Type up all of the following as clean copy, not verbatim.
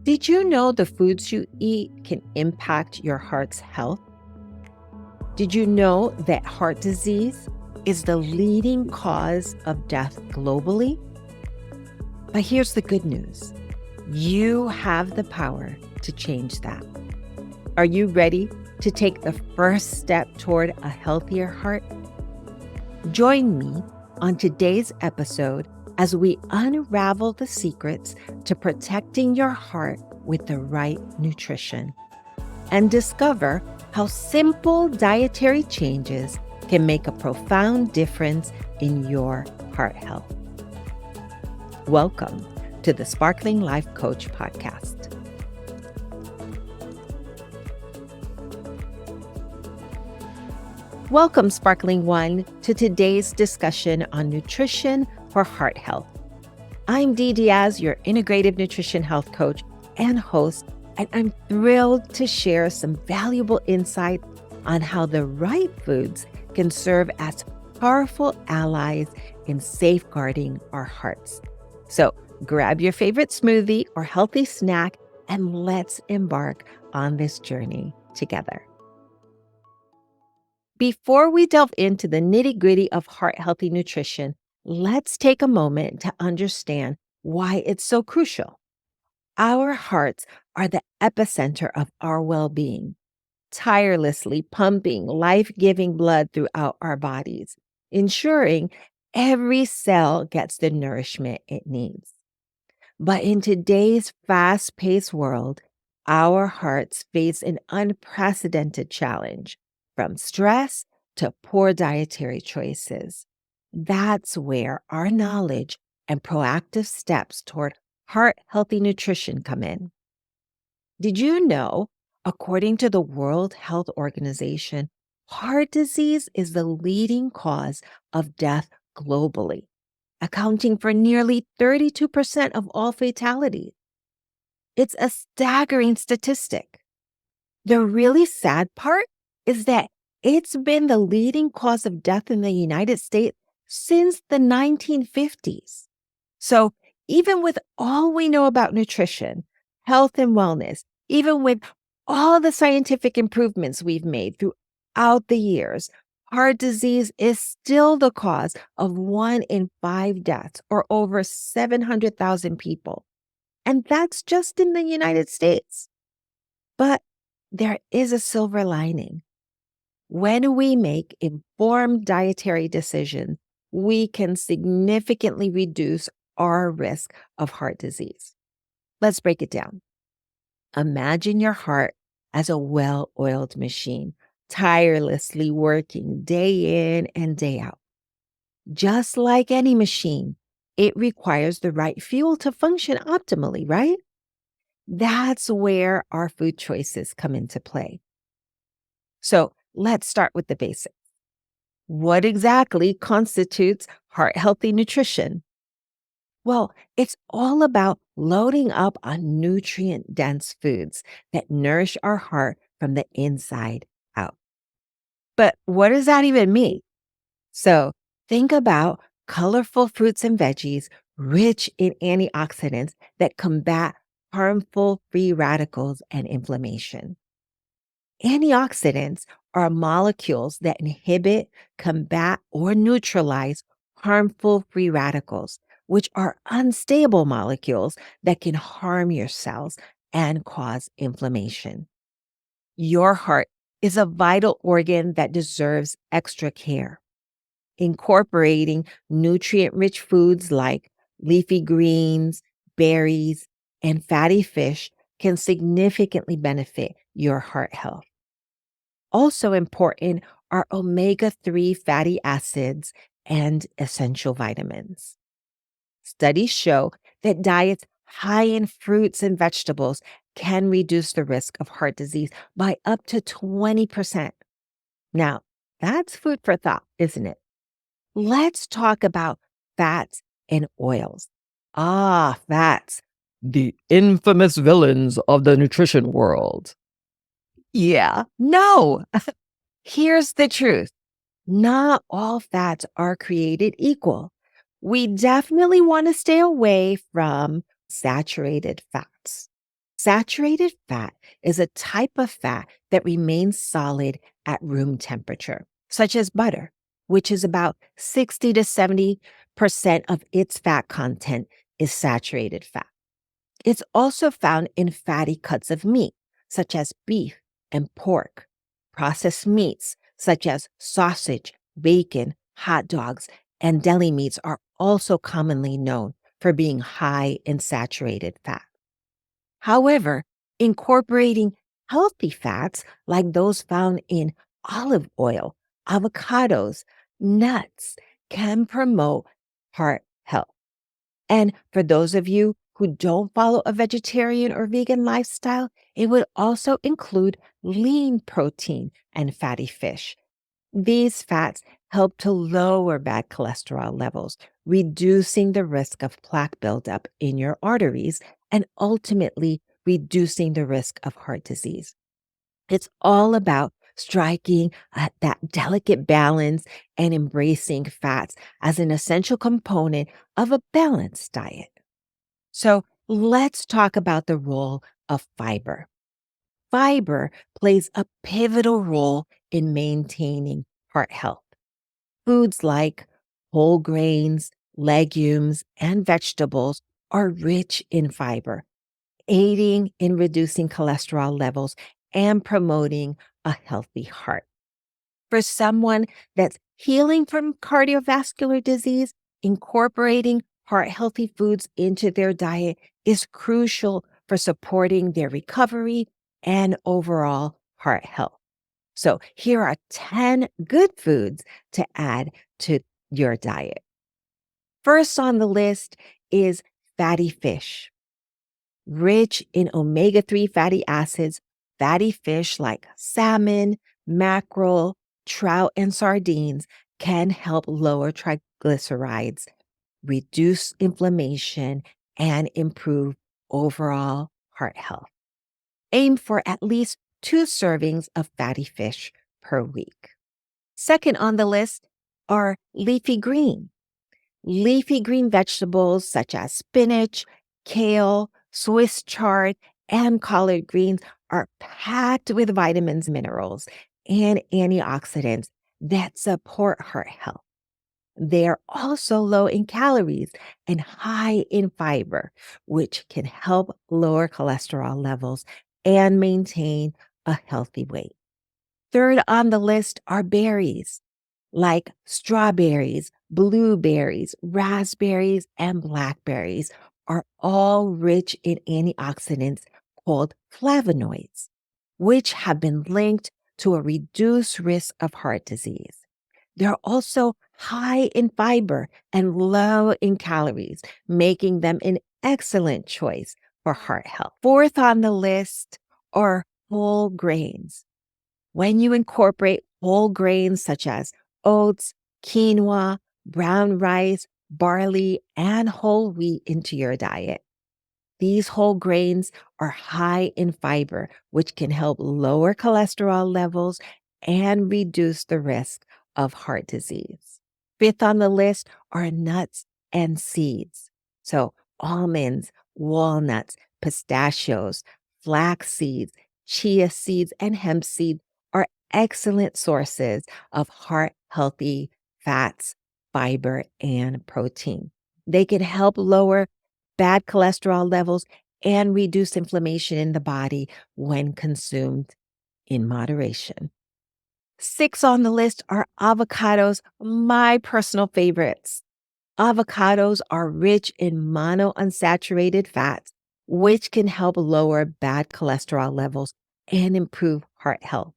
Did you know the foods you eat can impact your heart's health? Did you know that heart disease is the leading cause of death globally? But here's the good news. You have the power to change that. Are you ready to take the first step toward a healthier heart? Join me on today's episode as we unravel the secrets to protecting your heart with the right nutrition and discover how simple dietary changes can make a profound difference in your heart health. Welcome to the Sparkling Life Coach podcast. Welcome, Sparkling One, to today's discussion on nutrition for heart health. I'm Dee Diaz, your integrative nutrition health coach and host, and I'm thrilled to share some valuable insight on how the right foods can serve as powerful allies in safeguarding our hearts. So grab your favorite smoothie or healthy snack and let's embark on this journey together. Before we delve into the nitty-gritty of heart-healthy nutrition, let's take a moment to understand why it's so crucial. Our hearts are the epicenter of our well-being, tirelessly pumping life-giving blood throughout our bodies, ensuring every cell gets the nourishment it needs. But in today's fast-paced world, our hearts face an unprecedented challenge, from stress to poor dietary choices. That's where our knowledge and proactive steps toward heart-healthy nutrition come in. Did you know, according to the World Health Organization, heart disease is the leading cause of death globally, accounting for nearly 32% of all fatalities? It's a staggering statistic. The really sad part is that it's been the leading cause of death in the United States since the 1950s. So even with all we know about nutrition, health, and wellness, even with all the scientific improvements we've made throughout the years, heart disease is still the cause of 1 in 5 deaths, or over 700,000 people. And that's just in the United States. But there is a silver lining. When we make informed dietary decisions, we can significantly reduce our risk of heart disease. Let's break it down. Imagine your heart as a well-oiled machine, tirelessly working day in and day out. Just like any machine, it requires the right fuel to function optimally, right? That's where our food choices come into play. So let's start with the basics. What exactly constitutes heart-healthy nutrition? Well, it's all about loading up on nutrient-dense foods that nourish our heart from the inside out. But what does that even mean? So think about colorful fruits and veggies rich in antioxidants that combat harmful free radicals and inflammation. Antioxidants are molecules that inhibit, combat, or neutralize harmful free radicals, which are unstable molecules that can harm your cells and cause inflammation. Your heart is a vital organ that deserves extra care. Incorporating nutrient-rich foods like leafy greens, berries, and fatty fish can significantly benefit your health. Also important are omega-3 fatty acids and essential vitamins. Studies show that diets high in fruits and vegetables can reduce the risk of heart disease by up to 20%. Now, that's food for thought, isn't it? Let's talk about fats and oils. Fats, the infamous villains of the nutrition world. Yeah, no. Here's the truth. Not all fats are created equal. We definitely want to stay away from saturated fats. Saturated fat is a type of fat that remains solid at room temperature, such as butter, which is about 60 to 70% of its fat content is saturated fat. It's also found in fatty cuts of meat, such as beef and pork. Processed meats, such as sausage, bacon, hot dogs, and deli meats, are also commonly known for being high in saturated fat. However, incorporating healthy fats like those found in olive oil, avocados, nuts can promote heart health. And for those of you who don't follow a vegetarian or vegan lifestyle, it would also include lean protein and fatty fish. These fats help to lower bad cholesterol levels, reducing the risk of plaque buildup in your arteries and ultimately reducing the risk of heart disease. It's all about striking that delicate balance and embracing fats as an essential component of a balanced diet. So let's talk about the role of fiber. Fiber plays a pivotal role in maintaining heart health. Foods like whole grains, legumes, and vegetables are rich in fiber, aiding in reducing cholesterol levels and promoting a healthy heart. For someone that's healing from cardiovascular disease, incorporating heart healthy foods into their diet is crucial for supporting their recovery and overall heart health. So, here are 10 good foods to add to your diet. First on the list is fatty fish. Rich in omega 3 fatty acids, fatty fish like salmon, mackerel, trout, and sardines can help lower triglycerides, reduce inflammation, and improve overall heart health. Aim for at least 2 servings of fatty fish per week. Second on the list are leafy green. Leafy green vegetables such as spinach, kale, Swiss chard, and collard greens are packed with vitamins, minerals, and antioxidants that support heart health. They are also low in calories and high in fiber, which can help lower cholesterol levels and maintain a healthy weight. Third on the list are berries like strawberries, blueberries, raspberries, and blackberries are all rich in antioxidants called flavonoids, which have been linked to a reduced risk of heart disease. They're also high in fiber and low in calories, making them an excellent choice for heart health. Fourth on the list are whole grains. When you incorporate whole grains such as oats, quinoa, brown rice, barley, and whole wheat into your diet, these whole grains are high in fiber, which can help lower cholesterol levels and reduce the risk of heart disease. Fifth on the list are nuts and seeds. So, almonds, walnuts, pistachios, flax seeds, chia seeds, and hemp seeds are excellent sources of heart healthy fats, fiber, and protein. They can help lower bad cholesterol levels and reduce inflammation in the body when consumed in moderation. Six on the list are avocados, my personal favorites. Avocados are rich in monounsaturated fats, which can help lower bad cholesterol levels and improve heart health.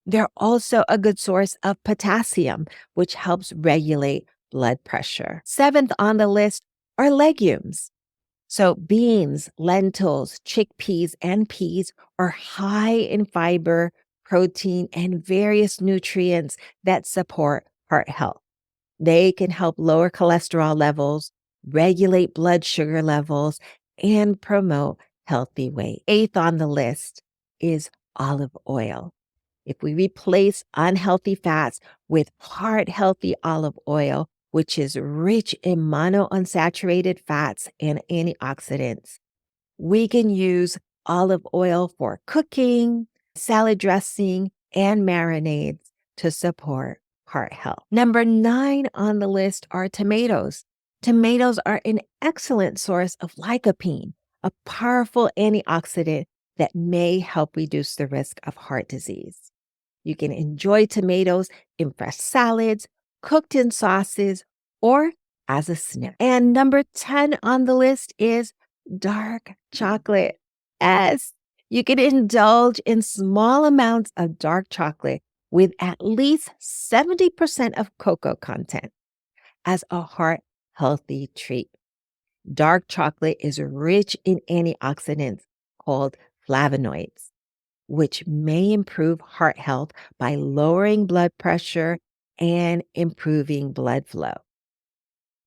They're also a good source of potassium, which helps regulate blood pressure. Seventh on the list are legumes. So, beans, lentils, chickpeas, and peas are high in fiber, protein, and various nutrients that support heart health. They can help lower cholesterol levels, regulate blood sugar levels, and promote healthy weight. Eighth on the list is olive oil. If we replace unhealthy fats with heart healthy olive oil, which is rich in monounsaturated fats and antioxidants, we can use olive oil for cooking, salad dressing, and marinades to support heart health. Number 9 on the list are tomatoes. Tomatoes are an excellent source of lycopene, a powerful antioxidant that may help reduce the risk of heart disease. You can enjoy tomatoes in fresh salads, cooked in sauces, or as a snack. And number 10 on the list is dark chocolate. Yes, you can indulge in small amounts of dark chocolate with at least 70% of cocoa content as a heart-healthy treat. Dark chocolate is rich in antioxidants called flavonoids, which may improve heart health by lowering blood pressure and improving blood flow.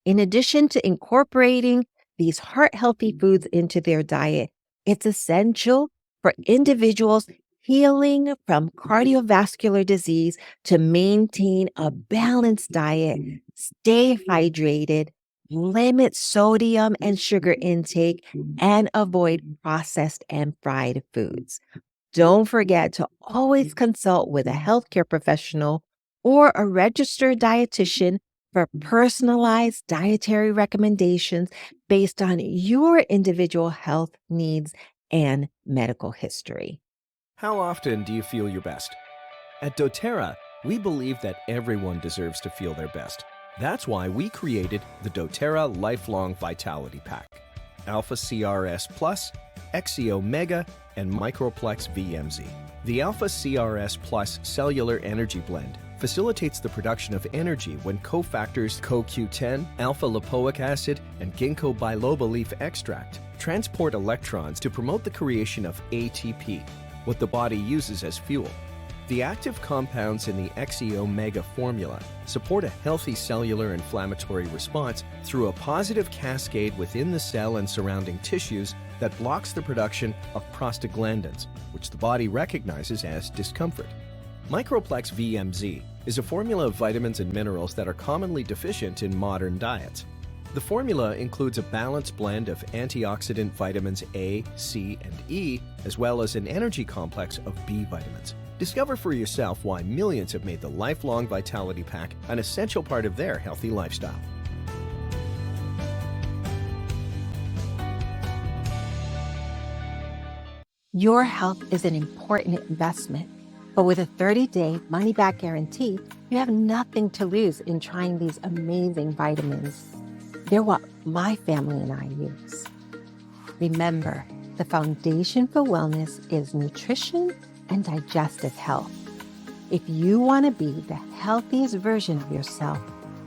In addition to incorporating these heart-healthy foods into their diet, it's essential for individuals healing from cardiovascular disease to maintain a balanced diet, stay hydrated, limit sodium and sugar intake, and avoid processed and fried foods. Don't forget to always consult with a healthcare professional or a registered dietitian for personalized dietary recommendations based on your individual health needs and medical history. How often do you feel your best? At doTERRA, we believe that everyone deserves to feel their best. That's why we created the doTERRA Lifelong Vitality Pack. Alpha CRS Plus, XEO Mega, and Microplex VMZ. The Alpha CRS Plus Cellular Energy Blend facilitates the production of energy when cofactors CoQ10, alpha-lipoic acid, and ginkgo biloba leaf extract transport electrons to promote the creation of ATP, what the body uses as fuel. The active compounds in the XEO Mega formula support a healthy cellular inflammatory response through a positive cascade within the cell and surrounding tissues that blocks the production of prostaglandins, which the body recognizes as discomfort. Microplex VMZ is a formula of vitamins and minerals that are commonly deficient in modern diets. The formula includes a balanced blend of antioxidant vitamins A, C, and E, as well as an energy complex of B vitamins. Discover for yourself why millions have made the Lifelong Vitality Pack an essential part of their healthy lifestyle. Your health is an important investment, but with a 30-day money-back guarantee, you have nothing to lose in trying these amazing vitamins. They're what my family and I use. Remember, the foundation for wellness is nutrition and digestive health. If you want to be the healthiest version of yourself,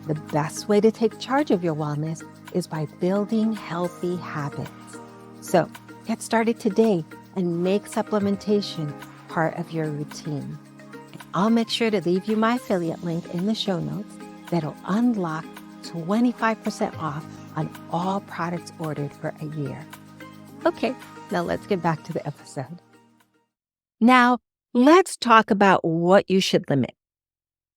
the best way to take charge of your wellness is by building healthy habits. So get started today and make supplementation part of your routine. And I'll make sure to leave you my affiliate link in the show notes that'll unlock 25% off on all products ordered for a year. Okay, now let's get back to the episode. Now, let's talk about what you should limit.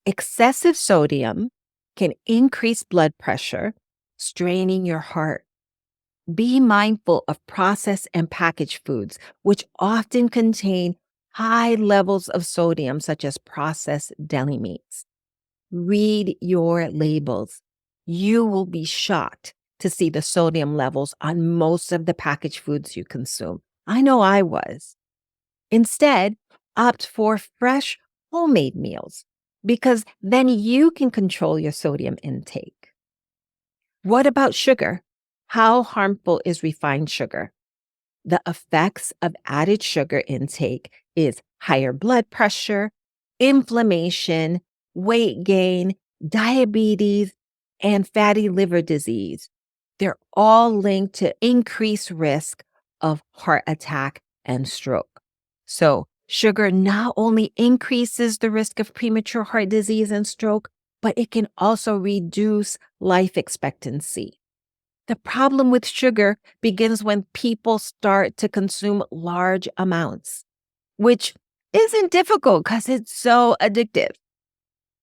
Excessive sodium can increase blood pressure, straining your heart. Be mindful of processed and packaged foods, which often contain high levels of sodium, such as processed deli meats. Read your labels. You will be shocked to see the sodium levels on most of the packaged foods you consume. I know I was. Instead, opt for fresh, homemade meals because then you can control your sodium intake. What about sugar? How harmful is refined sugar? The effects of added sugar intake is higher blood pressure, inflammation, weight gain, diabetes, and fatty liver disease. They're all linked to increased risk of heart attack and stroke. So, sugar not only increases the risk of premature heart disease and stroke, but it can also reduce life expectancy. The problem with sugar begins when people start to consume large amounts, which isn't difficult because it's so addictive,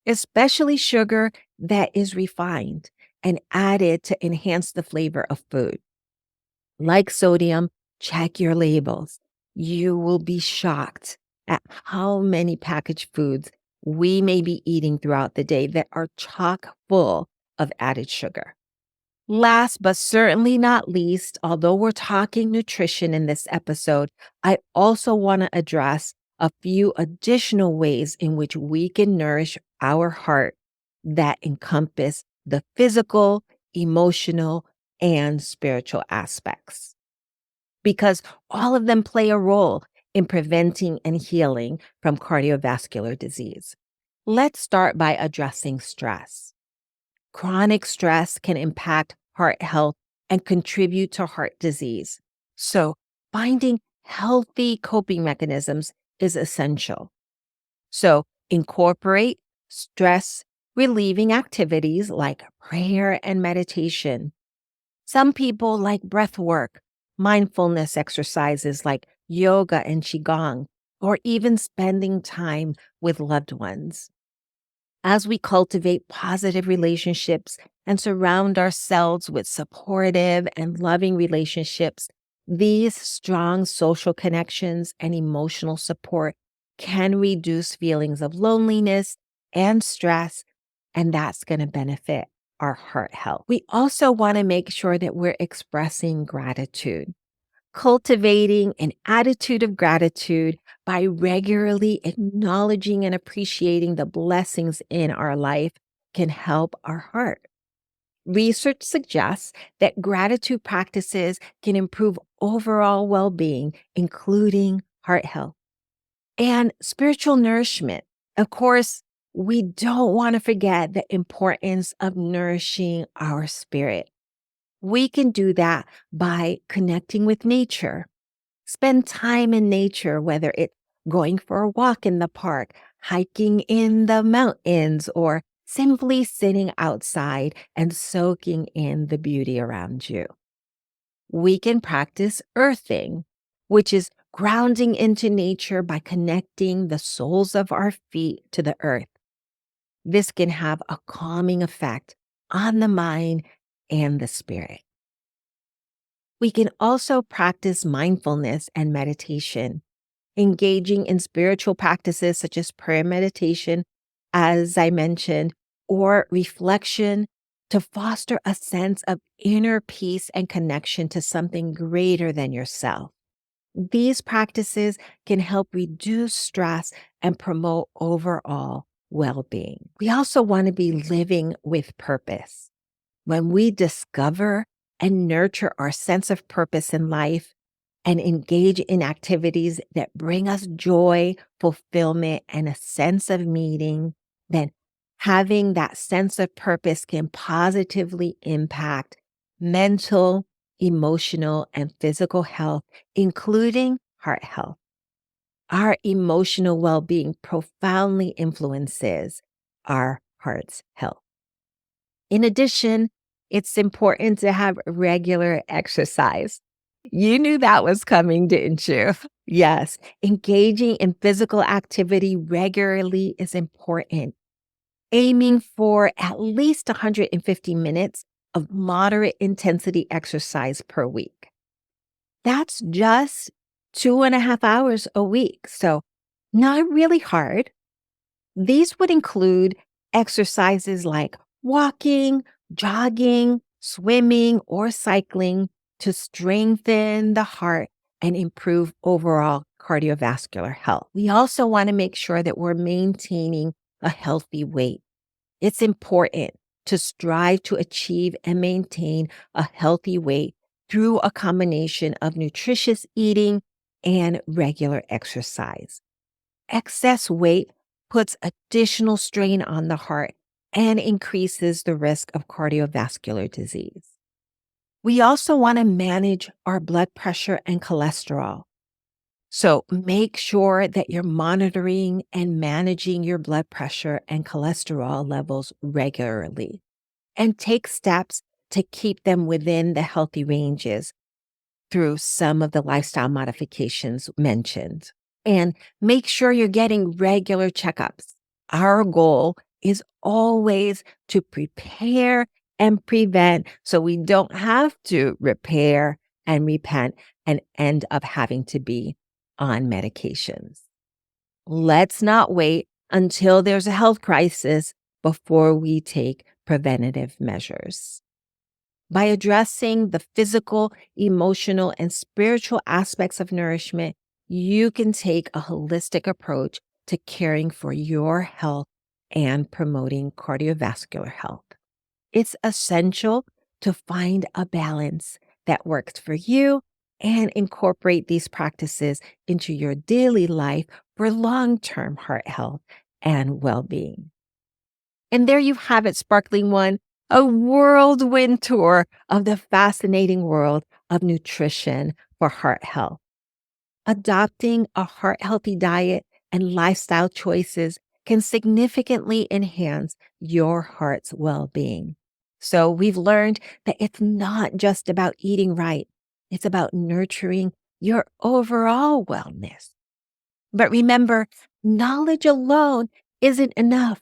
especially sugar that is refined and added to enhance the flavor of food. Like sodium, check your labels. You will be shocked at how many packaged foods we may be eating throughout the day that are chock full of added sugar. Last but certainly not least, although we're talking nutrition in this episode, I also want to address a few additional ways in which we can nourish our heart that encompass the physical, emotional, and spiritual aspects. Because all of them play a role in preventing and healing from cardiovascular disease. Let's start by addressing stress. Chronic stress can impact heart health and contribute to heart disease. So, finding healthy coping mechanisms is essential. So, incorporate stress relieving activities like prayer and meditation. Some people like breath work, mindfulness exercises like yoga and qigong, or even spending time with loved ones. As we cultivate positive relationships and surround ourselves with supportive and loving relationships, these strong social connections and emotional support can reduce feelings of loneliness and stress, and that's going to benefit our heart health. We also want to make sure that we're expressing gratitude. Cultivating an attitude of gratitude by regularly acknowledging and appreciating the blessings in our life can help our heart. Research suggests that gratitude practices can improve overall well being, including heart health and spiritual nourishment. Of course, we don't want to forget the importance of nourishing our spirit. We can do that by connecting with nature. Spend time in nature, whether it's going for a walk in the park, hiking in the mountains, or simply sitting outside and soaking in the beauty around you. We can practice earthing, which is grounding into nature by connecting the soles of our feet to the earth. This can have a calming effect on the mind and the spirit. We can also practice mindfulness and meditation, engaging in spiritual practices such as prayer meditation, as I mentioned, or reflection to foster a sense of inner peace and connection to something greater than yourself. These practices can help reduce stress and promote overall well being. We also want to be living with purpose. When we discover and nurture our sense of purpose in life and engage in activities that bring us joy, fulfillment, and a sense of meaning, then having that sense of purpose can positively impact mental, emotional, and physical health, including heart health. Our emotional well being profoundly influences our heart's health. In addition, it's important to have regular exercise. You knew that was coming, didn't you? Yes, engaging in physical activity regularly is important. Aiming for at least 150 minutes of moderate intensity exercise per week. That's just 2.5 hours a week. So, not really hard. These would include exercises like walking, jogging, swimming, or cycling to strengthen the heart and improve overall cardiovascular health. We also want to make sure that we're maintaining a healthy weight. It's important to strive to achieve and maintain a healthy weight through a combination of nutritious eating and regular exercise. Excess weight puts additional strain on the heart and increases the risk of cardiovascular disease. We also want to manage our blood pressure and cholesterol. So make sure that you're monitoring and managing your blood pressure and cholesterol levels regularly, and take steps to keep them within the healthy ranges through some of the lifestyle modifications mentioned. And make sure you're getting regular checkups. Our goal is always to prepare and prevent so we don't have to repair and repent and end up having to be on medications. Let's not wait until there's a health crisis before we take preventative measures. By addressing the physical, emotional, and spiritual aspects of nourishment, you can take a holistic approach to caring for your health and promoting cardiovascular health. It's essential to find a balance that works for you and incorporate these practices into your daily life for long-term heart health and well-being. And there you have it, Sparkling One, a whirlwind tour of the fascinating world of nutrition for heart health. Adopting a heart-healthy diet and lifestyle choices can significantly enhance your heart's well-being. So we've learned that it's not just about eating right. It's about nurturing your overall wellness. But remember, knowledge alone isn't enough.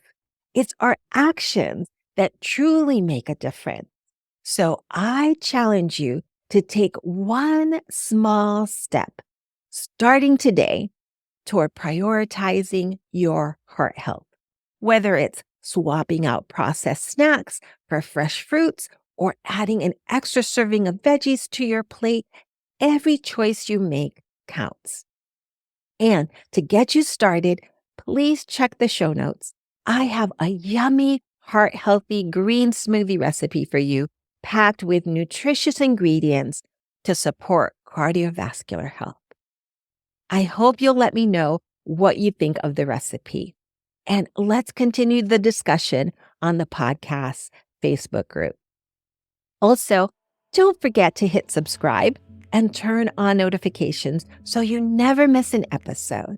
It's our actions that truly make a difference. So I challenge you to take one small step, starting today, toward prioritizing your heart health. Whether it's swapping out processed snacks for fresh fruits or adding an extra serving of veggies to your plate, every choice you make counts. And to get you started, please check the show notes. I have a yummy, heart-healthy green smoothie recipe for you, packed with nutritious ingredients to support cardiovascular health. I hope you'll let me know what you think of the recipe. And let's continue the discussion on the podcast Facebook group. Also, don't forget to hit subscribe and turn on notifications so you never miss an episode.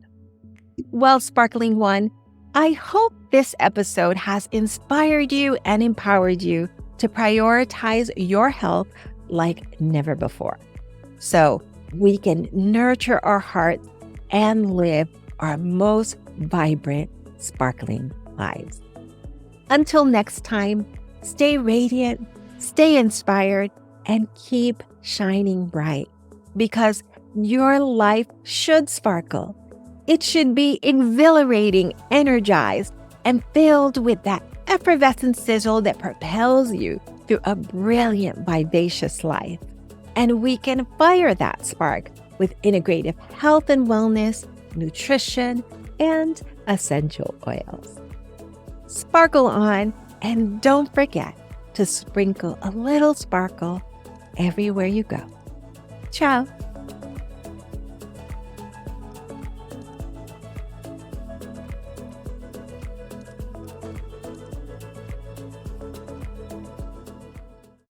Well, Sparkling One, I hope this episode has inspired you and empowered you to prioritize your health like never before, so we can nurture our hearts and live our most vibrant, sparkling lives. Until next time, stay radiant, stay inspired, and keep shining bright, because your life should sparkle. It should be exhilarating, energized, and filled with that effervescent sizzle that propels you through a brilliant, vivacious life. And we can fire that spark with integrative health and wellness, nutrition, and essential oils. Sparkle on, and don't forget to sprinkle a little sparkle everywhere you go. Ciao.